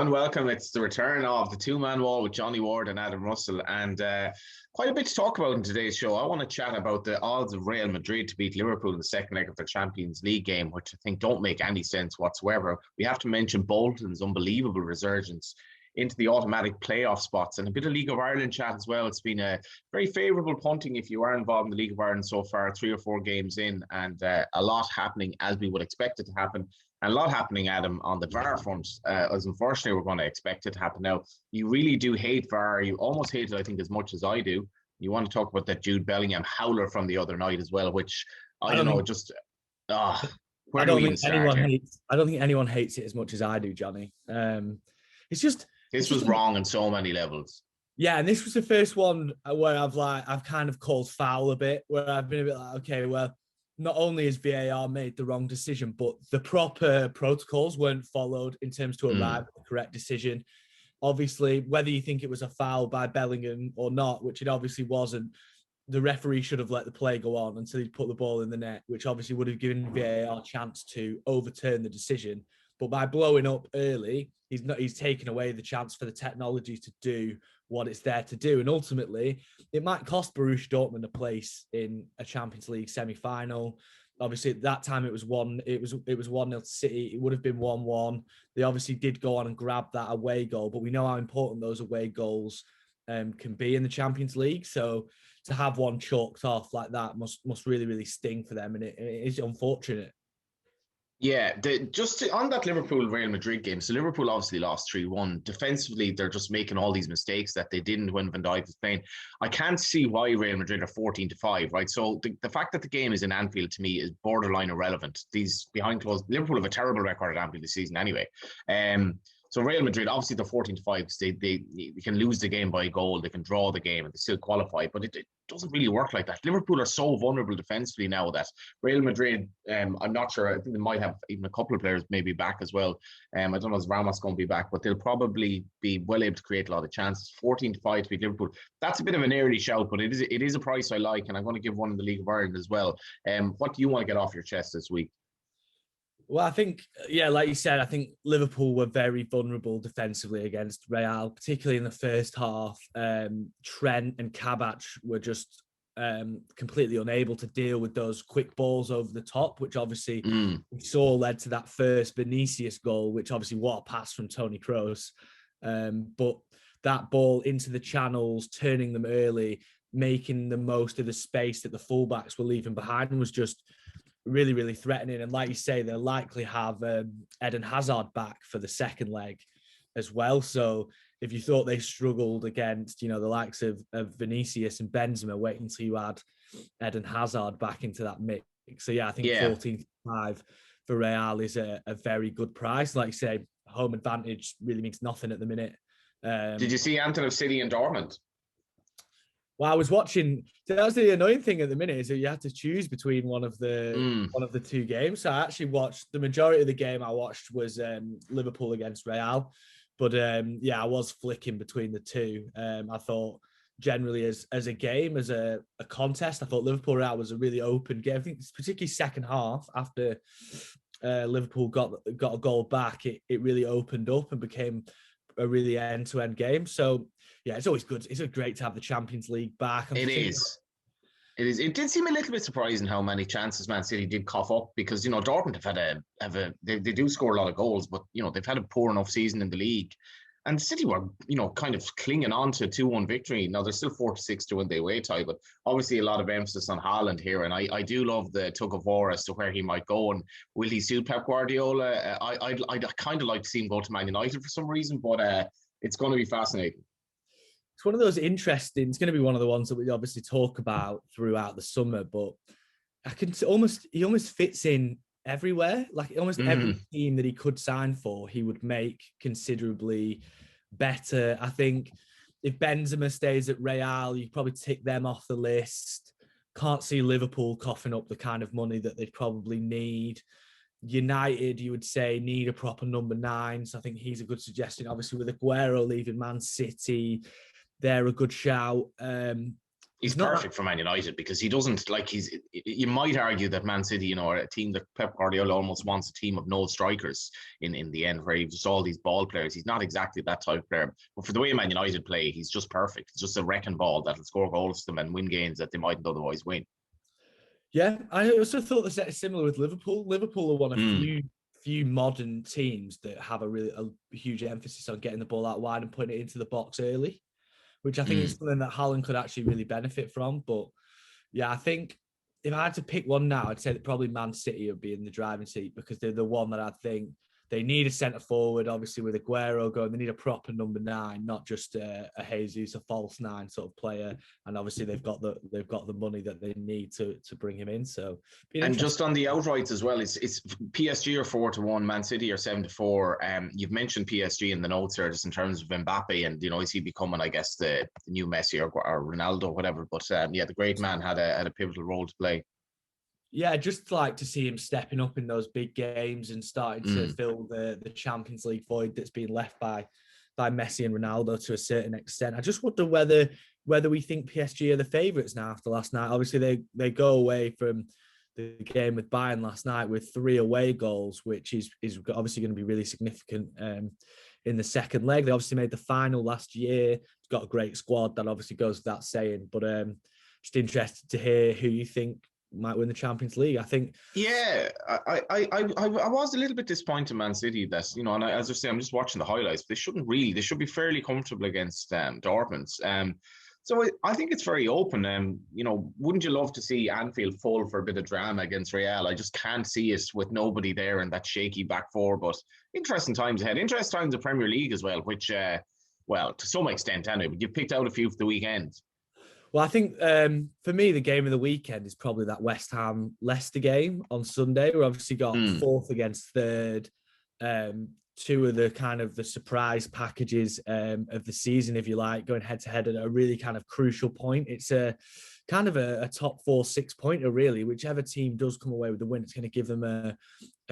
everyone, welcome. It's the return of the two-man wall with Johnny Ward and Adam Russell, and quite a bit to talk about in today's show. I want to chat about the odds of Real Madrid to beat Liverpool in the second leg of their Champions League game, which I think don't make any sense whatsoever. We have to mention Bolton's unbelievable resurgence into the automatic playoff spots, and a bit of League of Ireland chat as well. It's been a very favourable punting if you are involved in the League of Ireland so far, 3 or 4 games in, and a lot happening as we would expect it to happen. And a lot happening, Adam, on the VAR front, as unfortunately we're going to expect it to happen. Now, you really do hate VAR. You almost hate it, I think, as much as I do. You want to talk about that Jude Bellingham howler from the other night as well, which, I don't know, just... where do we even start here? I don't think anyone hates it as much as I do, Johnny. It's just... This was wrong on so many levels. Yeah, and this was the first one where I've kind of called foul a bit, where I've been a bit like, okay, well, not only has VAR made the wrong decision, but the proper protocols weren't followed in terms to arrive at the correct decision. Obviously, whether you think it was a foul by Bellingham or not, which it obviously wasn't, the referee should have let the play go on until he put the ball in the net, which obviously would have given VAR a chance to overturn the decision. But by blowing up early, he's taken away the chance for the technology to do what it's there to do. And ultimately, it might cost Borussia Dortmund a place in a Champions League semi-final. Obviously, at that time it was 1-0 to City. It would have been 1-1. They obviously did go on and grab that away goal, but we know how important those away goals can be in the Champions League. So to have one chalked off like that must really, really sting for them, and it is unfortunate. Yeah, on that Liverpool-Real Madrid game, so Liverpool obviously lost 3-1. Defensively, they're just making all these mistakes that they didn't when Van Dijk was playing. I can't see why Real Madrid are 14-5, right? So the fact that the game is in Anfield, to me, is borderline irrelevant. These behind closed... Liverpool have a terrible record at Anfield this season anyway. So Real Madrid, obviously they're 14-5 because they can lose the game by a goal, they can draw the game and they still qualify, but it doesn't really work like that. Liverpool are so vulnerable defensively now that Real Madrid, I'm not sure, I think they might have even a couple of players maybe back as well. I don't know if Ramos going to be back, but they'll probably be well able to create a lot of chances. 14-5 to beat Liverpool. That's a bit of an early shout, but it is a price I like, and I'm going to give one in the League of Ireland as well. What do you want to get off your chest this week? Well, I think, yeah, like you said, I think Liverpool were very vulnerable defensively against Real, particularly in the first half. Trent and Kabach were just completely unable to deal with those quick balls over the top, which obviously we saw led to that first Vinicius goal, which obviously what a pass from Toni Kroos. But that ball into the channels, turning them early, making the most of the space that the fullbacks were leaving behind was just really, really threatening. And like you say, they'll likely have Eden Hazard back for the second leg as well. So if you thought they struggled against, the likes of Vinicius and Benzema, wait until you add Eden Hazard back into that mix. So yeah, I think 14-5 for Real is a very good price. Like you say, home advantage really means nothing at the minute. Did you see Anthem of City and Dortmund? Well, I was watching. That was the annoying thing at the minute, is that you had to choose between one of the two games. So I actually watched the majority of the game. I watched was Liverpool against Real, but I was flicking between the two. I thought generally as a game, as a contest, I thought Liverpool Real was a really open game. I think particularly second half after Liverpool got a goal back, it really opened up and became a really end-to-end game. So yeah, it's always good. It's great to have the Champions League back. It is. It did seem a little bit surprising how many chances Man City did cough up, because Dortmund they do score a lot of goals, but they've had a poor enough season in the league, and City were kind of clinging on to a 2-1 victory. Now they're still 4-6 to win the away tie, but obviously a lot of emphasis on Haaland here, and I do love the tug of war as to where he might go, and will he suit Pep Guardiola? I'd kind of like to see him go to Man United for some reason, but it's going to be fascinating. It's one of those interesting. It's going to be one of the ones that we obviously talk about throughout the summer, but he almost fits in everywhere. Like almost every team that he could sign for, he would make considerably better. I think if Benzema stays at Real, you probably tick them off the list. Can't see Liverpool coughing up the kind of money that they'd probably need. United, you would say, need a proper number 9. So I think he's a good suggestion. Obviously, with Aguero leaving Man City, they're a good shout. He's perfect for Man United because he doesn't like you might argue that Man City, are a team that Pep Guardiola almost wants a team of no strikers in the end, where he's just all these ball players. He's not exactly that type of player. But for the way Man United play, he's just perfect. He's just a wrecking ball that'll score goals for them and win games that they mightn't otherwise win. Yeah, I also thought the set is similar with Liverpool. Liverpool are one of few modern teams that have a huge emphasis on getting the ball out wide and putting it into the box early, which I think is something that Haaland could actually really benefit from. But yeah, I think if I had to pick one now, I'd say that probably Man City would be in the driving seat because they're the one that I think they need a centre forward, obviously with Aguero going. They need a proper number 9, not just a Jesus, a false 9 sort of player. And obviously they've got the money that they need to bring him in. So and just on the outrights as well, it's PSG are 4-1, Man City are 7-4. You've mentioned PSG in the notes there, just in terms of Mbappe, and is he becoming, I guess, the new Messi or Ronaldo, whatever. But the great man had a pivotal role to play. Yeah, just like to see him stepping up in those big games and starting to fill the Champions League void that's been left by Messi and Ronaldo to a certain extent. I just wonder whether we think PSG are the favourites now after last night. Obviously, they go away from the game with Bayern last night with 3 away goals, which is obviously going to be really significant in the second leg. They obviously made the final last year. It's got a great squad. That obviously goes without saying. But just interested to hear who you think might win the Champions League. I think. Yeah, I was a little bit disappointed in Man City that, and as I say, I'm just watching the highlights. They should be fairly comfortable against Dortmund. So I think it's very open. Wouldn't you love to see Anfield fall for a bit of drama against Real? I just can't see it with nobody there and that shaky back four. But interesting times ahead. Interesting times in the Premier League as well, which, to some extent anyway. But you picked out a few for the weekend. Well, I think for me, the game of the weekend is probably that West Ham Leicester game on Sunday. We obviously got 4th against 3rd. 2 of the kind of the surprise packages of the season, if you like, going head to head at a really kind of crucial point. It's a kind of a top 4 6-pointer, really. Whichever team does come away with the win, it's going to give them a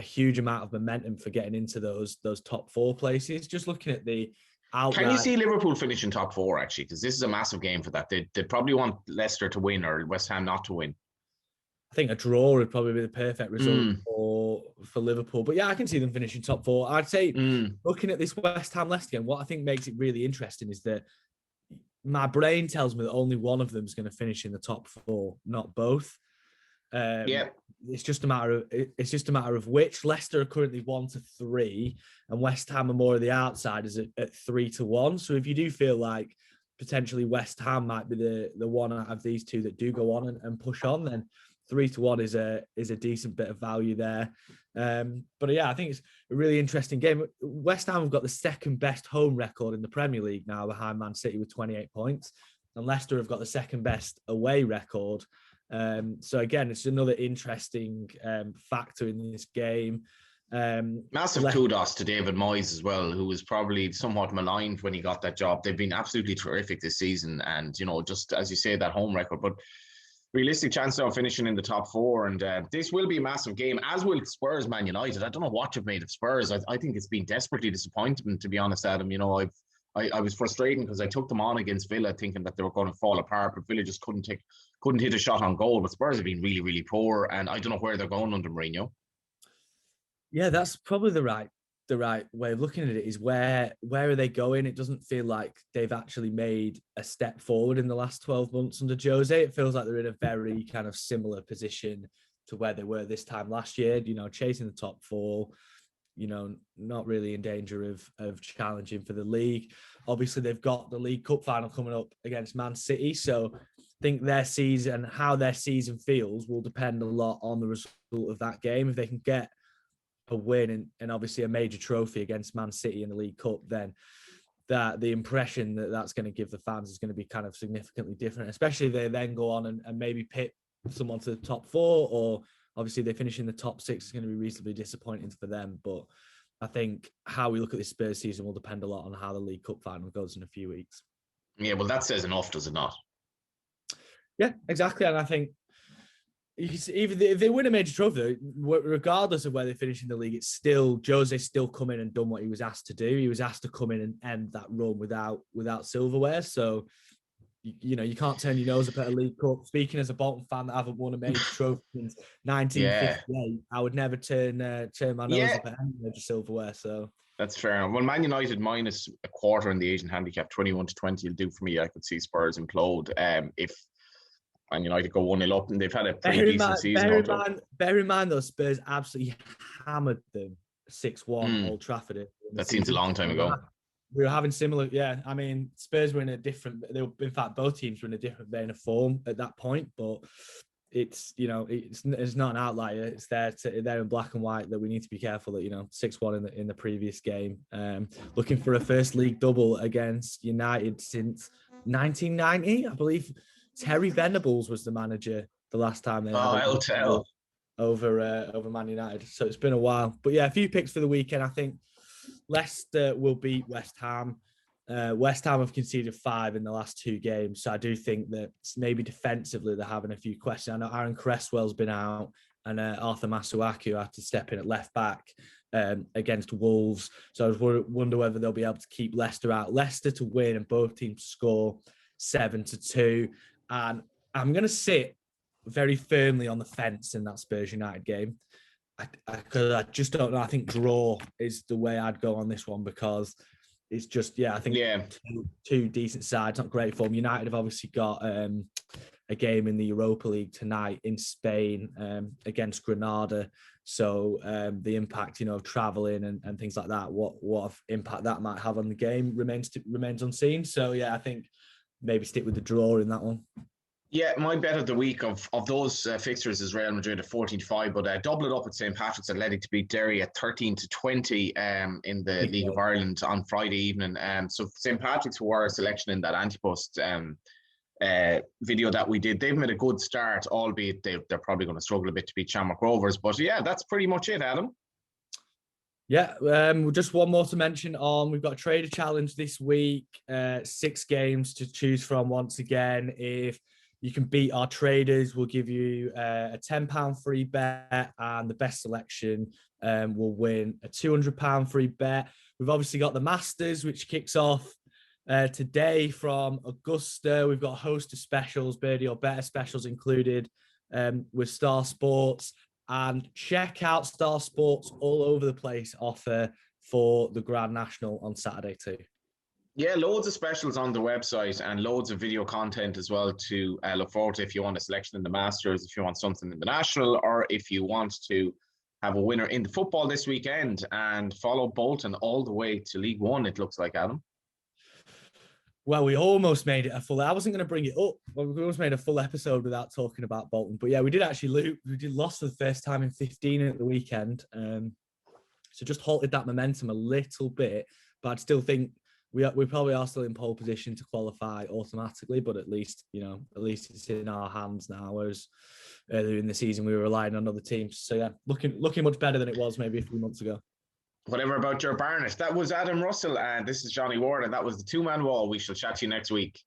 huge amount of momentum for getting into those top 4 places. Just looking at the outright. Can you see Liverpool finishing top 4 actually? Because this is a massive game for that. They probably want Leicester to win or West Ham not to win. I think a draw would probably be the perfect result for Liverpool. But yeah, I can see them finishing top 4. I'd say looking at this West Ham Leicester game, what I think makes it really interesting is that my brain tells me that only one of them is going to finish in the top 4, not both. It's just a matter of which. Leicester are currently 1-3, and West Ham are more of the outsiders at 3-1. So if you do feel like potentially West Ham might be the one out of these two that do go on and push on, then 3-1 is a decent bit of value there. But yeah, I think it's a really interesting game. West Ham have got the second best home record in the Premier League now, behind Man City with 28 points, and Leicester have got the second best away record. So again, it's another interesting factor in this game. Massive kudos to David Moyes as well, who was probably somewhat maligned when he got that job. They've been absolutely terrific this season, and just as you say, that home record, but realistic chance of finishing in the top 4. And this will be a massive game, as will Spurs Man United. I don't know what you've made of Spurs. I think it's been desperately disappointing, to be honest, Adam. I was frustrated because I took them on against Villa thinking that they were going to fall apart, but Villa just couldn't hit a shot on goal. But Spurs have been really, really poor, and I don't know where they're going under Mourinho. Yeah, that's probably the right way of looking at it. Is where are they going? It doesn't feel like they've actually made a step forward in the last 12 months under Jose. It feels like they're in a very kind of similar position to where they were this time last year. Chasing the top 4. Not really in danger of challenging for the league. Obviously, they've got the League Cup final coming up against Man City. So I think how their season feels will depend a lot on the result of that game. If they can get a win and obviously a major trophy against Man City in the League Cup, then that the impression that's going to give the fans is going to be kind of significantly different, especially if they then go on and maybe pit someone to the top 4, or obviously they finish in the top 6 is going to be reasonably disappointing for them. But I think how we look at this Spurs season will depend a lot on how the League Cup final goes in a few weeks. Yeah, well, that says enough, does it not? Yeah, exactly. And I think even if they win a major trophy, regardless of where they finish in the league, it's still Jose still come in and done what he was asked to do. He was asked to come in and end that run without silverware. So you can't turn your nose up at a League Cup. Speaking as a Bolton fan that haven't won a major trophy since Yeah. 1958, I would never turn my nose Yeah, up at any major silverware. So that's fair. Well, Man United minus a quarter in the Asian handicap, 21-20 will do for me. I could see Spurs implode if Man United go 1-0 up, and they've had a pretty decent season. Bear in mind, though, Spurs absolutely hammered them 6-1 Mm, Old Trafford in the that seems a season. long time ago. We were having similar, yeah. I mean, Spurs were in a different. In fact, both teams were in a different vein of form at that point. But it's it's not an outlier. It's there in black and white that we need to be careful that 6-1 in the previous game. Looking for a first league double against United since 1990, I believe. Terry Venables was the manager the last time they had I'll tell. over Man United. So it's been a while. But yeah, a few picks for the weekend. I think Leicester will beat West Ham. West Ham have conceded 5 in the last 2 games. So I do think that maybe defensively they're having a few questions. I know Aaron Cresswell's been out and Arthur Masuaku had to step in at left back against Wolves. So I wonder whether they'll be able to keep Leicester out. Leicester to win and both teams to score 7-2. And I'm going to sit very firmly on the fence in that Spurs United game. Because I just don't know. I think draw is the way I'd go on this one because it's just, I think two decent sides, not great form. United have obviously got a game in the Europa League tonight in Spain against Granada. So the impact, of traveling and things like that, what impact that might have on the game remains unseen. So I think maybe stick with the draw in that one. Yeah, my bet of the week of those fixtures is Real Madrid at 14-5, but double it up at St. Patrick's Athletic to beat Derry at 13-20 in the League of Ireland on Friday evening. So St. Patrick's were our selection in that anti-post video that we did. They've made a good start, albeit they're probably going to struggle a bit to beat Shamrock Rovers. But that's pretty much it, Adam. Yeah, just one more to mention on. We've got a trader challenge this week. 6 games to choose from once again. If you can beat our traders, we'll give you a £10 free bet, and the best selection will win a £200 free bet. We've obviously got the Masters, which kicks off today from Augusta. We've got a host of specials, birdie or better specials included with Star Sports. And check out Star Sports all over the place offer for the Grand National on Saturday too. Yeah, loads of specials on the website and loads of video content as well to look forward to if you want a selection in the Masters, if you want something in the National, or if you want to have a winner in the football this weekend and follow Bolton all the way to League One, it looks like, Adam. Well, we almost made it a full. I wasn't going to bring it up, but we almost made a full episode without talking about Bolton. But we did actually lose. We did lost for the first time in 15 at the weekend. So just halted that momentum a little bit. But I'd still think we probably are still in pole position to qualify automatically. But at least it's in our hands now. Whereas earlier in the season we were relying on other teams. So looking much better than it was maybe a few months ago. Whatever about your Barnett. That was Adam Russell, and this is Johnny Ward, and that was the 2-man wall. We shall chat to you next week.